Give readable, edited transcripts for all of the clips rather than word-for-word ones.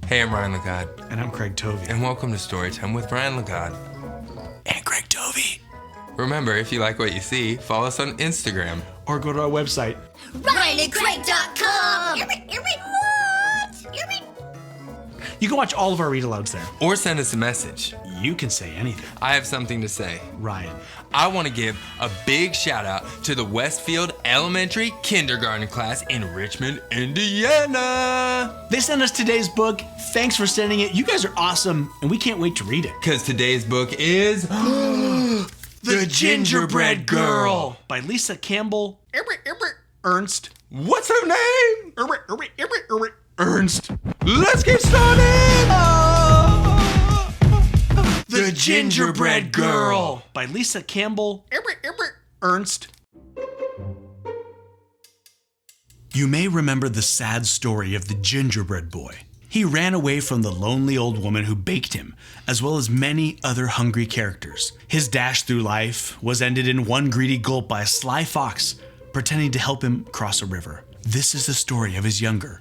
Hey, I'm Ryan Lagod. And I'm Craig Tovey. And welcome to Storytime with Ryan Lagod. And Craig Tovey. Remember, if you like what you see, follow us on Instagram. Or go to our website. RyanandCraig.com. You can watch all of our read-alouds there. Or send us a message. You can say anything. I have something to say. Ryan. I want to give a big shout out to the Westfield Elementary Kindergarten class in Richmond, Indiana. They sent us today's book. Thanks for sending it. You guys are awesome, and we can't wait to read it. Because today's book is The Gingerbread Girl by Lisa Campbell. Ernst. What's her name? Ernst. Let's get started! The Gingerbread Girl by Lisa Campbell. Ernst. You may remember the sad story of the gingerbread boy. He ran away from the lonely old woman who baked him, as well as many other hungry characters. His dash through life was ended in one greedy gulp by a sly fox pretending to help him cross a river. This is the story of his younger,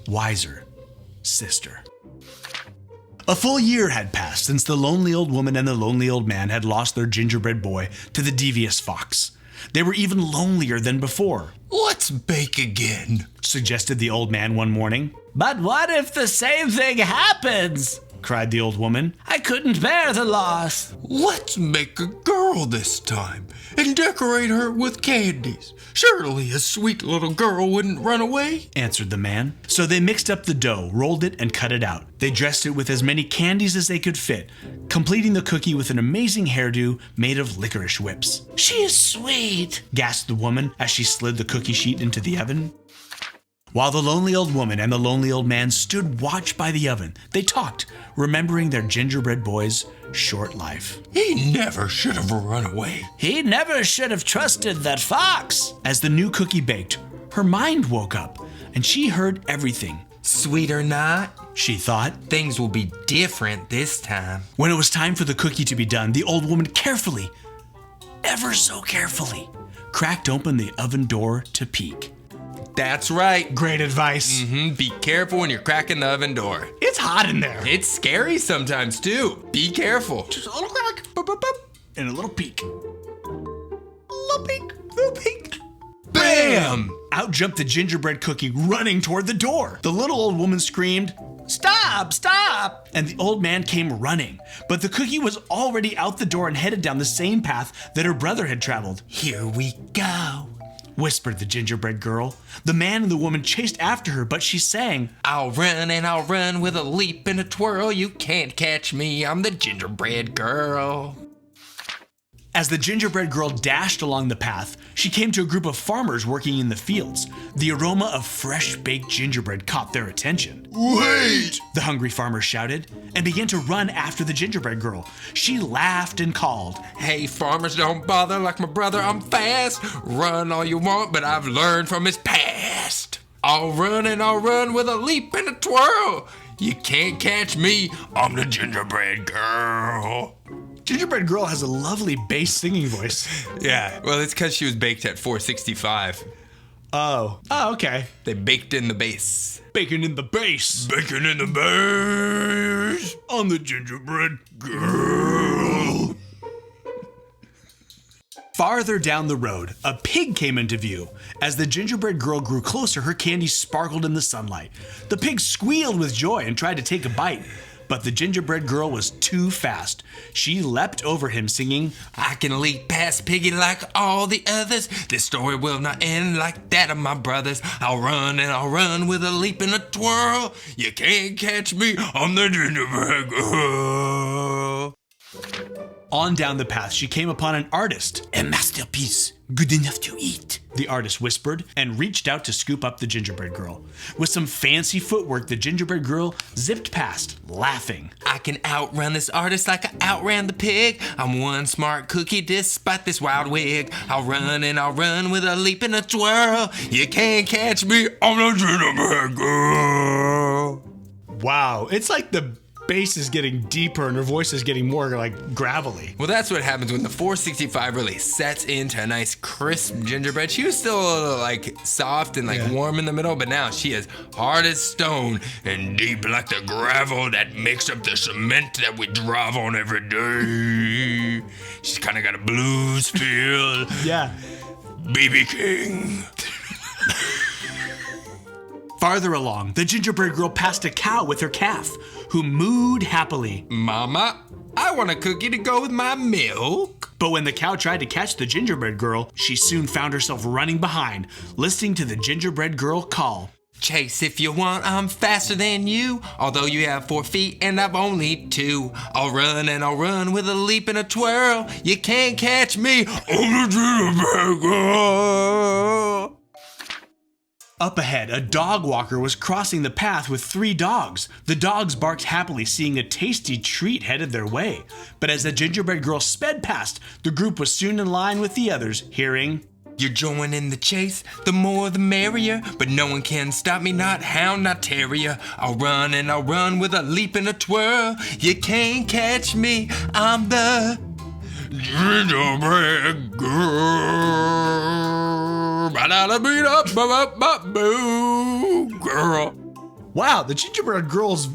wiser sister. A full year had passed since the lonely old woman and the lonely old man had lost their gingerbread boy to the devious fox. They were even lonelier than before. Let's bake again, suggested the old man one morning. But what if the same thing happens? Cried the old woman. I couldn't bear the loss. Let's make a girl this time and decorate her with candies. Surely a sweet little girl wouldn't run away, answered the man. So they mixed up the dough, rolled it, and cut it out. They dressed it with as many candies as they could fit, completing the cookie with an amazing hairdo made of licorice whips. She is sweet, gasped the woman as she slid the cookie sheet into the oven. While the lonely old woman and the lonely old man stood watch by the oven, they talked, remembering their gingerbread boy's short life. He never should have run away. He never should have trusted that fox. As the new cookie baked, her mind woke up, and she heard everything. Sweet or not, she thought, things will be different this time. When it was time for the cookie to be done, the old woman carefully, ever so carefully, cracked open the oven door to peek. That's right. Great advice. Be careful when you're cracking the oven door. It's hot in there. It's scary sometimes too. Be careful. Just a little crack. Boop, boop, boop. And a little peek. Little peek. Little peek. Bam! Out jumped the gingerbread cookie running toward the door. The little old woman screamed, "Stop! Stop!" And the old man came running. But the cookie was already out the door and headed down the same path that her brother had traveled. Here we go, whispered the gingerbread girl. The man and the woman chased after her, but she sang, I'll run and I'll run with a leap and a twirl. You can't catch me, I'm the gingerbread girl. As the gingerbread girl dashed along the path, she came to a group of farmers working in the fields. The aroma of fresh baked gingerbread caught their attention. Wait! The hungry farmer shouted and began to run after the gingerbread girl. She laughed and called, Hey farmers, don't bother like my brother, I'm fast. Run all you want, but I've learned from his past. I'll run and I'll run with a leap and a twirl. You can't catch me, I'm the gingerbread girl. Gingerbread girl has a lovely bass singing voice. Yeah, well, it's because she was baked at 465. Oh, okay. They baked in the bass. Bacon in the bass. Bacon in the bass. On the gingerbread girl. Farther down the road, a pig came into view. As the gingerbread girl grew closer, her candy sparkled in the sunlight. The pig squealed with joy and tried to take a bite. But the gingerbread girl was too fast. She leapt over him singing, I can leap past Piggy like all the others. This story will not end like that of my brothers. I'll run and I'll run with a leap and a twirl. You can't catch me, I'm the gingerbread girl. On down the path, she came upon an artist. A masterpiece, good enough to eat, the artist whispered, and reached out to scoop up the gingerbread girl. With some fancy footwork, the gingerbread girl zipped past, laughing. I can outrun this artist like I outran the pig. I'm one smart cookie despite this wild wig. I'll run and I'll run with a leap and a twirl. You can't catch me, I'm the gingerbread girl. Wow, it's like the bass is getting deeper and her voice is getting more like gravelly. Well, that's what happens when the 465 really sets into a nice crisp gingerbread. She was still a little like soft and like warm in the middle, but now she is hard as stone and deep like the gravel that makes up the cement that we drive on every day. She's kind of got a blues feel. Yeah. BB King. Farther along, the gingerbread girl passed a cow with her calf, who mooed happily. Mama, I want a cookie to go with my milk. But when the cow tried to catch the gingerbread girl, she soon found herself running behind, listening to the gingerbread girl call. Chase if you want, I'm faster than you. Although you have 4 feet and I've only 2. I'll run and I'll run with a leap and a twirl. You can't catch me. I'm the gingerbread girl. Up ahead, a dog walker was crossing the path with 3 dogs. The dogs barked happily, seeing a tasty treat headed their way. But as the gingerbread girl sped past, the group was soon in line with the others, hearing, You're joining the chase, the more the merrier. But no one can stop me, not hound, not terrier. I'll run and I'll run with a leap and a twirl. You can't catch me, I'm the gingerbread girl. Girl. wow, the gingerbread girl's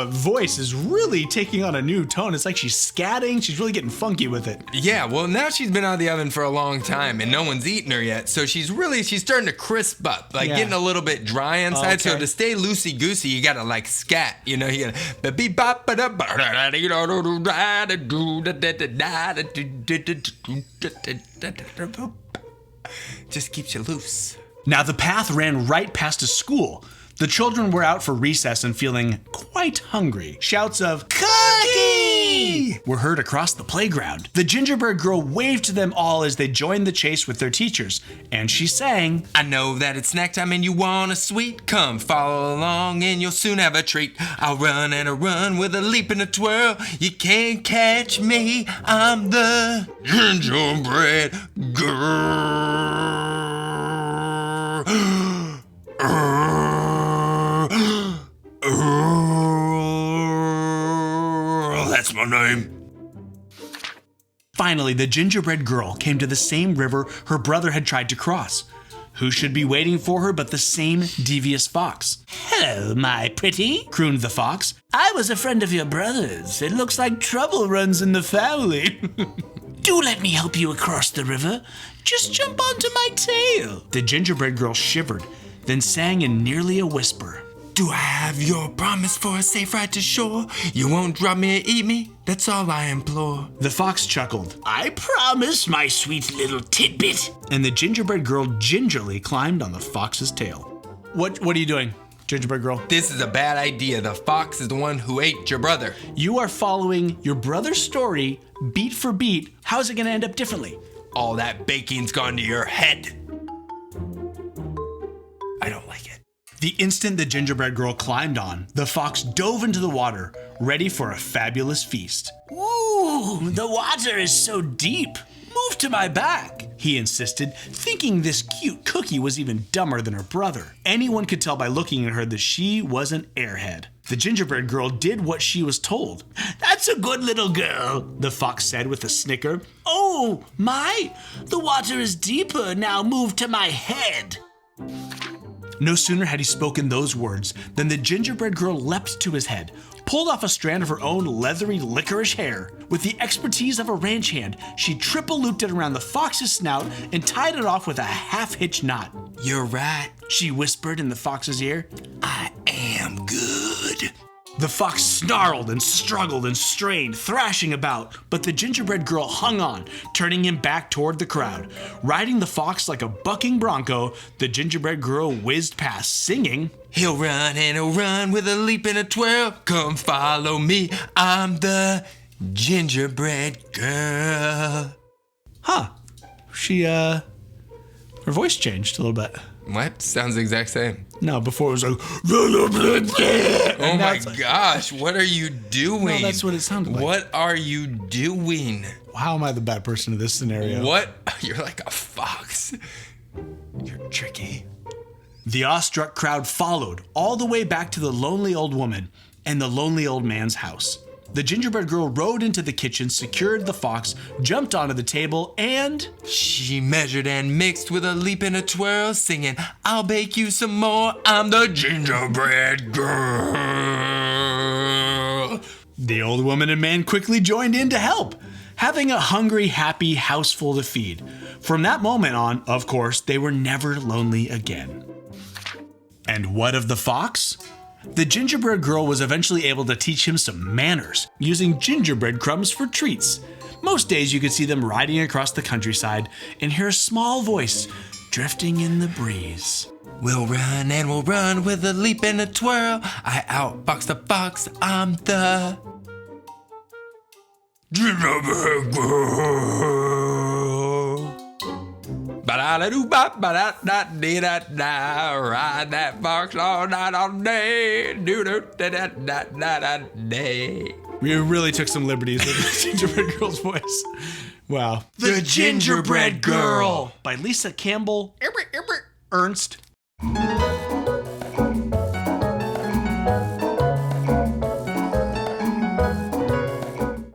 voice is really taking on a new tone. It's like she's scatting. She's really getting funky with it. Yeah, well, now she's been out of the oven for a long time and no one's eaten her yet. So she's starting to crisp up, like getting a little bit dry inside. Okay. So to stay loosey-goosey, you gotta like scat, you know, you gotta beep bop ba da just keeps you loose. Now the path ran right past a school. The children were out for recess and feeling quite hungry. Shouts of "Cookie!" were heard across the playground. The gingerbread girl waved to them all as they joined the chase with their teachers, and she sang, I know that it's snack time and you want a sweet. Come follow along and you'll soon have a treat. I'll run and I'll run with a leap and a twirl. You can't catch me, I'm the gingerbread girl. That's my name. Finally, the gingerbread girl came to the same river her brother had tried to cross. Who should be waiting for her but the same devious fox? "Hello, my pretty," crooned the fox. "I was a friend of your brother's. It looks like trouble runs in the family." "Do let me help you across the river. Just jump onto my tail." The gingerbread girl shivered, then sang in nearly a whisper. Do I have your promise for a safe ride to shore? You won't drop me or eat me? That's all I implore. The fox chuckled, "I promise, my sweet little tidbit." and the gingerbread girl gingerly climbed on the fox's tail. What are you doing, gingerbread girl? This is a bad idea. The fox is the one who ate your brother. You are following your brother's story beat for beat. How is it going to end up differently? All that baking's gone to your head. I don't like it. The instant the gingerbread girl climbed on, the fox dove into the water, ready for a fabulous feast. Ooh, the water is so deep. Move to my back, he insisted, thinking this cute cookie was even dumber than her brother. Anyone could tell by looking at her that she was an airhead. The gingerbread girl did what she was told. "That's a good little girl," The fox said with a snicker. "Oh, my, the water is deeper. Now move to my head." No sooner had he spoken those words than the gingerbread girl leapt to his head, pulled off a strand of her own leathery licorice hair. With the expertise of a ranch hand, she triple looped it around the fox's snout and tied it off with a half-hitch knot. You're right. She whispered in the fox's ear. I am good. The fox snarled and struggled and strained, thrashing about, but the gingerbread girl hung on, turning him back toward the crowd. Riding the fox like a bucking bronco, the gingerbread girl whizzed past, singing, He'll run and he'll run with a leap and a twirl. Come follow me. I'm the gingerbread girl. Huh. Her voice changed a little bit. What? Sounds the exact same. No, before it was like, Oh my gosh, what are you doing? No, that's what it sounded like. What are you doing? How am I the bad person in this scenario? What? You're like a fox. You're tricky. The awestruck crowd followed all the way back to the lonely old woman. and the lonely old man's house. The gingerbread girl rode into the kitchen, secured the fox, jumped onto the table, and She measured and mixed with a leap and a twirl, singing, I'll bake you some more, I'm the gingerbread girl. the old woman and man quickly joined in to help, having a hungry, happy house full to feed. From that moment on, of course, they were never lonely again. And what of the fox? The gingerbread girl was eventually able to teach him some manners, using gingerbread crumbs for treats. Most days you could see them riding across the countryside and hear a small voice drifting in the breeze. We'll run and we'll run with a leap and a twirl. I outbox the fox, I'm the gingerbread girl. Ba-da-da-doo-bop, ba-da-da-dee-da-da. Ride that fox all night, all day. Do-do-da-da-da-da-da-day. We really took some liberties with the gingerbread girl's voice. Wow. The Gingerbread Girl by Lisa Campbell, Ernst.